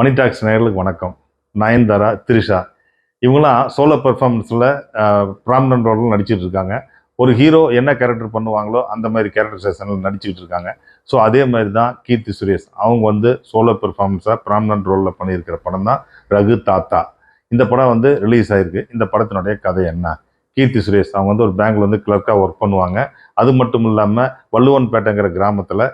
மணி tax நேயர்களுக்கு வணக்கம். நயன்தாரா, த்ரிஷா இவங்களாம் சோலோ பெர்ஃபார்மன்ஸில் ப்ராமினன்ட் ரோலில் நடிச்சிட்டு இருக்காங்க. ஒரு ஹீரோ என்ன கேரக்டர் பண்ணுவாங்களோ அந்த மாதிரி கேரக்டர் செஷனில் நடிச்சுட்டு இருக்காங்க. ஸோ அதே மாதிரி தான் கீர்த்தி சுரேஷ் அவங்க வந்து சோலோ பெர்ஃபார்மன்ஸாக ப்ராமினன்ட் ரோலில் பண்ணியிருக்கிற படம் தான் ரகு தாத்தா. இந்த படம் வந்து ரிலீஸ் ஆகிருக்கு. இந்த படத்தினுடைய கதை என்ன? கீர்த்தி சுரேஷ் அவங்க வந்து ஒரு பேங்க்ல வந்து கிளர்க்காக ஒர்க் பண்ணுவாங்க. அது மட்டும் இல்லாமல் வள்ளுவன்பேட்டைங்கிற கிராமத்தில்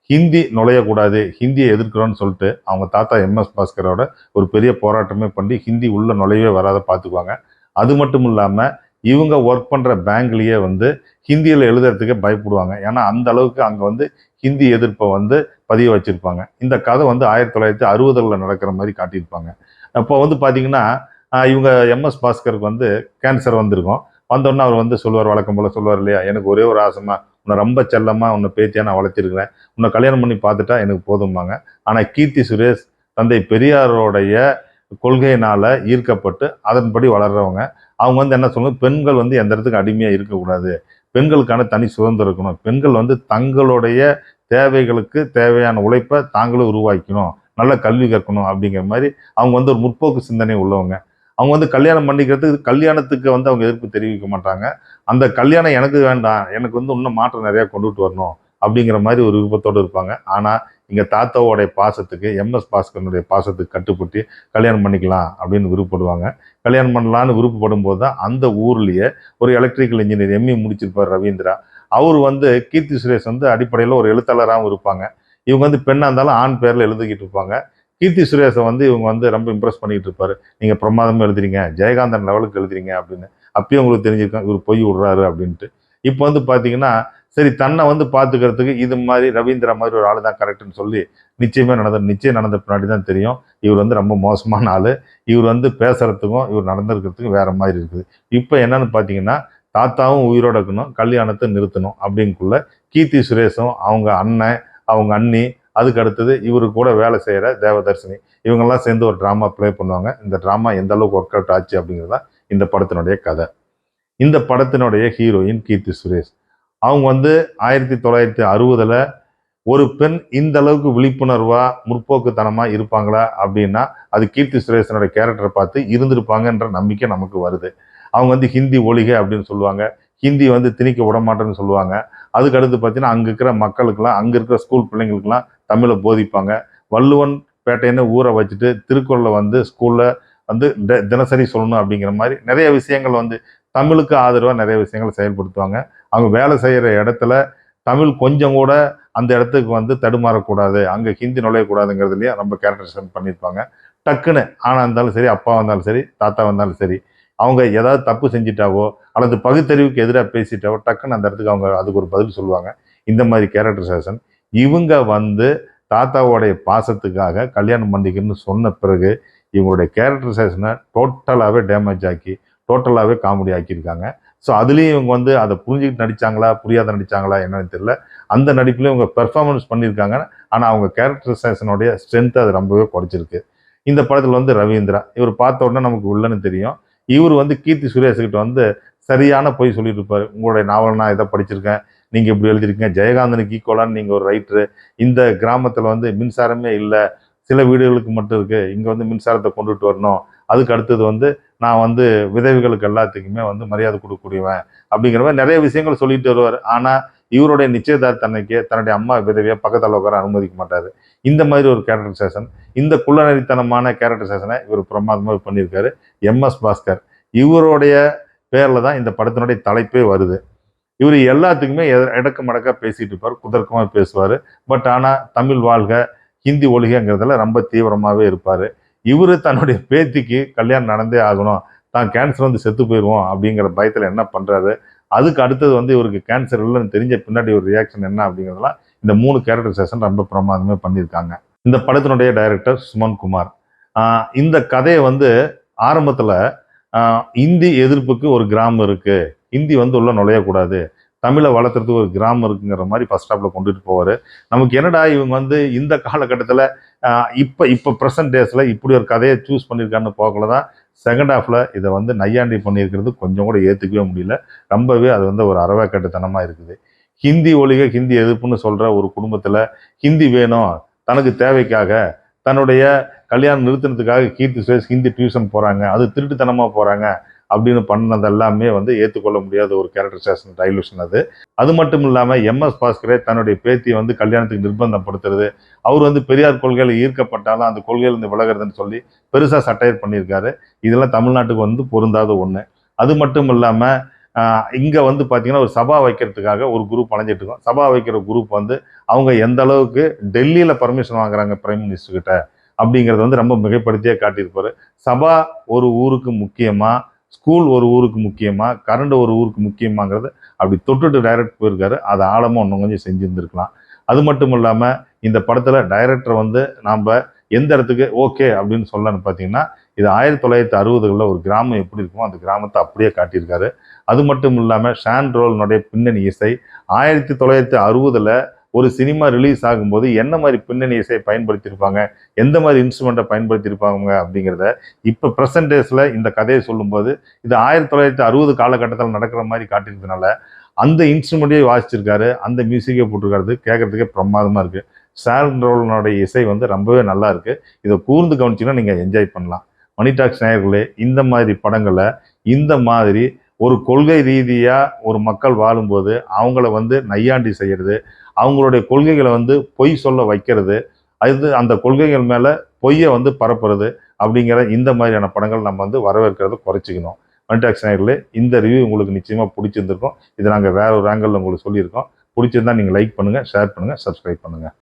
ஹிந்தி நுழையக்கூடாது, ஹிந்தியை எதிர்க்கிறோன்னு சொல்லிட்டு அவங்க தாத்தா எம்எஸ் பாஸ்கரோட ஒரு பெரிய போராட்டமே பண்ணி ஹிந்தி உள்ள நுழையவே வராத பார்த்துக்குவாங்க. அது மட்டும் இல்லாமல் இவங்க ஒர்க் பண்ணுற பேங்க்லேயே வந்து ஹிந்தியில் எழுதுறதுக்கே பயப்படுவாங்க. ஏன்னா அந்த அளவுக்கு அங்கே வந்து ஹிந்தி எதிர்ப்பை வந்து பதிய வச்சிருப்பாங்க. இந்த கதை வந்து 1960 நடக்கிற மாதிரி காட்டியிருப்பாங்க. அப்போ வந்து பார்த்தீங்கன்னா இவங்க எம்எஸ் பாஸ்கருக்கு வந்து கேன்சர் வந்திருக்கும். வந்தோடனே அவர் வந்து சொல்லுவார், வழக்கம் போல் சொல்லுவார் இல்லையா, எனக்கு ஒரே ஒரு ஆசைமா உன்னை ரொம்ப செல்லமாக உன்னை பேத்தியாக நான் வளர்த்திருக்கிறேன், உன்னை கல்யாணம் பண்ணி பார்த்துட்டா எனக்கு போதும்பாங்க. ஆனால் கீர்த்தி சுரேஷ் தந்தை பெரியாரோடைய கொள்கையினால் ஈர்க்கப்பட்டு அதன்படி வளர்றவங்க. அவங்க வந்து என்ன சொல்லுவாங்க, பெண்கள் வந்து எந்த இடத்துக்கு அடிமையாக இருக்கக்கூடாது, பெண்களுக்கான தனி சுதந்திரம் இருக்கணும், பெண்கள் வந்து தங்களுடைய தேவைகளுக்கு தேவையான உழைப்பை தாங்களும் உருவாக்கணும், நல்ல கல்வி கற்கணும் அப்படிங்கிற மாதிரி அவங்க வந்து ஒரு முற்போக்கு சிந்தனை உள்ளவங்க. அவங்க வந்து கல்யாணம் பண்ணிக்கிறதுக்கு கல்யாணத்துக்கு வந்து அவங்க எதிர்ப்பு தெரிவிக்க மாட்டாங்க. அந்த கல்யாணம் எனக்கு வேண்டாம், எனக்கு வந்து இன்னும் மாற்றம் நிறையா கொண்டுட்டு வரணும் அப்படிங்கிற மாதிரி ஒரு விருப்பத்தோடு இருப்பாங்க. ஆனால் இங்கே தாத்தாவோடைய பாசத்துக்கு, எம்எஸ் பாஸ்கரனுடைய பாசத்துக்கு கட்டுப்பட்டு கல்யாணம் பண்ணிக்கலாம் அப்படின்னு விருப்பப்படுவாங்க. கல்யாணம் பண்ணலான்னு விருப்பப்படும் போது தான் அந்த ஊர்லேயே ஒரு எலக்ட்ரிக்கல் இன்ஜினியர் எம்இ முடிச்சிருப்பார் ரவீந்திரா. அவர் வந்து கீர்த்தி சுரேஷ் வந்து அடிப்படையில் ஒரு எழுத்தாளராகவும் இருப்பாங்க. இவங்க வந்து பெண்ணாக இருந்தாலும் ஆண் பேரில் எழுதிக்கிட்டு இருப்பாங்க. கீர்த்தி சுரேஷை வந்து இவங்க வந்து ரொம்ப இம்ப்ரெஸ் பண்ணிக்கிட்டு இருப்பாரு. நீங்கள் பிரமாதமாக எழுதுறீங்க, ஜெயகாந்தன் லெவலுக்கு எழுதுறீங்க அப்படின்னு. அப்பயும் உங்களுக்கு தெரிஞ்சிருக்கோம் இவர் பொய் விடுறாரு அப்படின்ட்டு. இப்போ வந்து பார்த்தீங்கன்னா சரி, தன்னை வந்து பார்த்துக்கிறதுக்கு இது மாதிரி ரவீந்திரா மாதிரி ஒரு ஆள் தான் கரெக்டுன்னு சொல்லி நிச்சயம் நடந்த பின்னாடி தான் தெரியும் இவர் வந்து ரொம்ப மோசமான ஆள். இவர் வந்து பேசுறதுக்கும் இவர் நடந்திருக்கிறதுக்கும் வேற மாதிரி இருக்குது. இப்போ என்னன்னு பார்த்தீங்கன்னா தாத்தாவும் உயிரோட இருக்கணும், கல்யாணத்தை நிறுத்தணும் அப்படிங்குள்ள கீர்த்தி சுரேஷும் அவங்க அண்ணன் அவங்க அண்ணி அதுக்கு அடுத்தது இவரு கூட வேலை செய்கிற தேவதர்ஷினி இவங்கெல்லாம் சேர்ந்து ஒரு ட்ராமா ப்ளே பண்ணுவாங்க. இந்த ட்ராமா எந்த அளவுக்கு ஒர்க் அவுட் ஆச்சு அப்படிங்கிறது தான் இந்த படத்தினுடைய கதை. இந்த படத்தினுடைய ஹீரோயின் கீர்த்தி சுரேஷ். அவங்க வந்து 1960 ஒரு பெண் இந்த அளவுக்கு விழிப்புணர்வா முற்போக்குத்தனமா இருப்பாங்களா அப்படின்னா அது கீர்த்தி சுரேஷனுடைய கேரக்டரை பார்த்து இருந்திருப்பாங்கன்ற நம்பிக்கை நமக்கு வருது. அவங்க வந்து ஹிந்தி ஒழிக அப்படின்னு சொல்லுவாங்க, ஹிந்தி வந்து திணிக்க விடமாட்டேன்னு சொல்லுவாங்க. அதுக்கு அடுத்து பார்த்தீங்கன்னா அங்கே இருக்கிற மக்களுக்கெல்லாம், அங்கே இருக்கிற ஸ்கூல் பிள்ளைங்களுக்கெல்லாம் தமிழை போதிப்பாங்க. வள்ளுவன் பேட்டைன்னு ஊரை வச்சுட்டு திருக்குறளை வந்து ஸ்கூலில் வந்து தினசரி சொல்லணும் அப்படிங்கிற மாதிரி நிறைய விஷயங்கள் வந்து தமிழுக்கு ஆதரவாக நிறைய விஷயங்கள் செயல்படுத்துவாங்க. அவங்க வேலை செய்கிற இடத்துல தமிழ் கொஞ்சம் கூட அந்த இடத்துக்கு வந்து தடுமாறக்கூடாது, அங்கே ஹிந்தி நுழையக்கூடாதுங்கிறதுலையே ரொம்ப கேரக்டரைசேஷன் பண்ணியிருப்பாங்க. டக்குன்னு ஆணாக இருந்தாலும் சரி, அப்பா வந்தாலும் சரி, தாத்தா வந்தாலும் சரி, அவங்க ஏதாவது தப்பு செஞ்சிட்டாவோ அல்லது பகுத்தறிவுக்கு எதிராக பேசிட்டாவோ டக்குன்னு அந்த இடத்துக்கு அவங்க அதுக்கு ஒரு பதில் சொல்லுவாங்க. இந்த மாதிரி கேரக்டரைசேஷன். இவங்க வந்து தாத்தாவோடைய பாசத்துக்காக கல்யாணம் பண்ணிக்கணும்னு சொன்ன பிறகு இவங்களுடைய கேரக்டரைசேஷனை டோட்டலாகவே டேமேஜ் ஆக்கி டோட்டலாகவே காமெடி ஆக்கியிருக்காங்க. ஸோ அதுலேயும் இவங்க வந்து அதை புரிஞ்சுக்கிட்டு நடித்தாங்களா புரியாத நடித்தாங்களா என்னன்னு தெரியல. அந்த நடிப்புலையும் இவங்க பெர்ஃபார்மன்ஸ் பண்ணியிருக்காங்க. ஆனால் அவங்க கேரக்டரைசேஷனுடைய ஸ்ட்ரென்த் அது ரொம்பவே குறைச்சிருக்கு. இந்த படத்தில் வந்து ரவீந்திரா இவர் பார்த்த உடனே நமக்கு உள்ளன்னு தெரியும். இவர் வந்து கீர்த்தி சுரேஷ்கிட்ட வந்து சரியான பொய் சொல்லிட்டு இருப்பார். உங்களுடைய நாவல் நான் இதை படிச்சிருக்கேன், நீங்கள் இப்படி எழுதியிருக்கீங்க, ஜெயகாந்தனுக்கு ஈக்குவலான்னு நீங்கள் ஒரு ரைட்டரு, இந்த கிராமத்தில் வந்து மின்சாரமே இல்லை, சில வீடுகளுக்கு மட்டும் இருக்குது, இங்கே வந்து மின்சாரத்தை கொண்டுட்டு வரணும், அதுக்கு அடுத்தது வந்து நான் வந்து விதவைகளுக்கு எல்லாத்துக்குமே வந்து மரியாதை கொடுக்கக்கூடியவன் அப்படிங்கிற மாதிரி நிறைய விஷயங்கள் சொல்லிட்டு வருவார். ஆனால் இவருடைய நிச்சயதார்த்த அன்னைக்கு தன்னுடைய அம்மா விதவியை பக்கத்தில் உட்கார அனுமதிக்க மாட்டார். இந்த மாதிரி ஒரு கேரக்டரைசேஷன், இந்த குள்ளநரித்தனமான கேரக்டரைசேஷனை இவர் பிரமாதமாக பண்ணியிருக்காரு. எம்எஸ் பாஸ்கர் இவருடைய பேரில் தான் இந்த படத்தினுடைய தலைப்பே வருது. இவர் எல்லாத்துக்குமே இடக்கு மடக்கா பேசிட்டு இருப்பார், குதர்க்கமாக பேசுவார். பட் ஆனால் தமிழ் வாழ்க ஹிந்தி ஒழிகங்கிறதுல ரொம்ப தீவிரமாகவே இருப்பார். இவர் தன்னுடைய பேத்திக்கு கல்யாணம் நடந்தே ஆகணும், தான் கேன்சர் வந்து செத்து போயிடுவோம் அப்படிங்கிற பயத்தில் என்ன பண்ணுறாரு, அதுக்கு அடுத்தது வந்து இவருக்கு கேன்சர் இல்லைன்னு தெரிஞ்ச பின்னாடி ஒரு ரியாக்ஷன் என்ன அப்படிங்கிறதுலாம் இந்த 3 கேரக்டரைசேஷன் ரொம்ப பிரமாதமே பண்ணியிருக்காங்க. இந்த படத்தினுடைய டைரக்டர் சுமன் குமார். இந்த கதையை வந்து ஆரம்பத்தில் இந்தி எதிர்ப்புக்கு ஒரு கிராமம் இருக்குது, ஹிந்தி வந்து உள்ள நுழையக்கூடாது, தமிழை வளர்த்துறதுக்கு ஒரு கிராமம் இருக்குங்கிற மாதிரி ஃபர்ஸ்ட் ஹாஃபில் கொண்டுட்டு போவார். நமக்கு என்னடா இவங்க வந்து இந்த காலகட்டத்தில் இப்போ ப்ரெசன்ட் டேஸில் இப்படி ஒரு கதையை சூஸ் பண்ணியிருக்கான்னு போகல தான் செகண்ட் ஹாஃபில் இதை வந்து நையாண்டி பண்ணியிருக்கிறது கொஞ்சம் கூட ஏற்றுக்கவே முடியல. ரொம்பவே அது வந்து ஒரு அறவேக்கட்டுத்தனமாக இருக்குது. ஹிந்தி ஒழிக ஹிந்தி எதிர்ப்புன்னு சொல்கிற ஒரு குடும்பத்தில் ஹிந்தி வேணும், தனக்கு தேவைக்காக தன்னுடைய கல்யாணம் நிறுத்தினதுக்காக கீர்த்தி சுரேஷ் ஹிந்தி டியூஷன் போகிறாங்க, அது திருட்டுத்தனமாக போகிறாங்க அப்படின்னு பண்ணது எல்லாமே வந்து ஏற்றுக்கொள்ள முடியாத ஒரு கேரக்டரைசேஷன் டைலூஷன் அது. அது மட்டும் இல்லாமல் எம்எஸ் பாஸ்கரே தன்னுடைய பேத்தியை வந்து கல்யாணத்துக்கு நிர்பந்தப்படுத்துறது, அவர் வந்து பெரியார் கொள்கையில் ஈர்க்கப்பட்டாலும் அந்த கொள்கையிலிருந்து விலகிறதுன்னு சொல்லி பெருசாக சட்டையர் பண்ணியிருக்காரு. இதெல்லாம் தமிழ்நாட்டுக்கு வந்து பொருந்தாத ஒன்று. அது மட்டும் இல்லாமல் இங்கே வந்து பார்த்தீங்கன்னா ஒரு சபா வைக்கிறதுக்காக ஒரு குரூப் அலைஞ்சிட்டு இருக்கோம். சபா வைக்கிற குரூப் வந்து அவங்க எந்த அளவுக்கு டெல்லியில் பர்மிஷன் வாங்குறாங்க பிரைம் மினிஸ்டர் கிட்ட அப்படிங்கிறத வந்து ரொம்ப மிகைப்படுத்தியே காட்டியிருப்பாரு. சபா ஒரு ஊருக்கு முக்கியமா, ஸ்கூல் ஒரு ஊருக்கு முக்கியமா, கரண்ட் ஒரு ஊருக்கு முக்கியமாங்கிறது அப்படி தொட்டுட்டு டைரக்ட் போயிருக்காரு. அதை ஆழமாக இன்னும் கொஞ்சம் செஞ்சுருந்துருக்கலாம். அது மட்டும் இல்லாமல் இந்த படத்தில் டைரக்டர் வந்து நாம் எந்த இடத்துக்கு ஓகே அப்படின்னு சொல்லணும்னு பார்த்தீங்கன்னா, இது 1960களில் ஒரு கிராமம் எப்படி இருக்குமோ அந்த கிராமத்தை அப்படியே காட்டியிருக்காரு. அது மட்டும் இல்லாமல் ஷான் ரோல்னுடைய பின்னணி இசை 1960ல் ஒரு சினிமா ரிலீஸ் ஆகும்போது என்ன மாதிரி பின்னணி இசையை பயன்படுத்தியிருப்பாங்க, எந்த மாதிரி இன்ஸ்ட்ருமெண்ட்டை பயன்படுத்தியிருப்பாங்க அப்படிங்கிறத இப்போ ப்ரெசன்ட் டேஸில் இந்த கதையை சொல்லும்போது இது 1960 காலகட்டத்தில் நடக்கிற மாதிரி காட்டியிருந்ததுனால அந்த இன்ஸ்ட்ருமெண்ட்டையே வாசிச்சிருக்காரு, அந்த மியூசிக்கை போட்டிருக்காரு, கேட்கறதுக்கே பிரமாதமாக இருக்குது. ஷான் ரோல்னுடைய இசை வந்து ரொம்பவே நல்லா இருக்குது. இதை கூர்ந்து கவனிச்சிங்கன்னா நீங்கள் என்ஜாய் பண்ணலாம். மணி டாக்ஸ் நேயர்களே, இந்த மாதிரி படங்களை இந்த மாதிரி ஒரு கொள்கை ரீதியாக ஒரு மக்கள் வாழும்போது அவங்கள வந்து நையாண்டி செய்கிறது, அவங்களுடைய கொள்கைகளை வந்து பொய் சொல்ல வைக்கிறது, அது அந்த கொள்கைகள் மேலே பொய்யை வந்து பரப்புறது அப்படிங்கிற இந்த மாதிரியான படங்கள் நம்ம வந்து வரவேற்கிறத குறைச்சிக்கணும். மணி டாக்ஸ் நேயர்களே, இந்த ரிவ்யூ உங்களுக்கு நிச்சயமாக பிடிச்சிருந்திருக்கும். இதை நாங்கள் வேற ஒரு ஆங்கிளில் உங்களுக்கு சொல்லியிருக்கோம். பிடிச்சிருந்தா நீங்கள் லைக் பண்ணுங்கள், ஷேர் பண்ணுங்கள், சப்ஸ்கிரைப் பண்ணுங்கள்.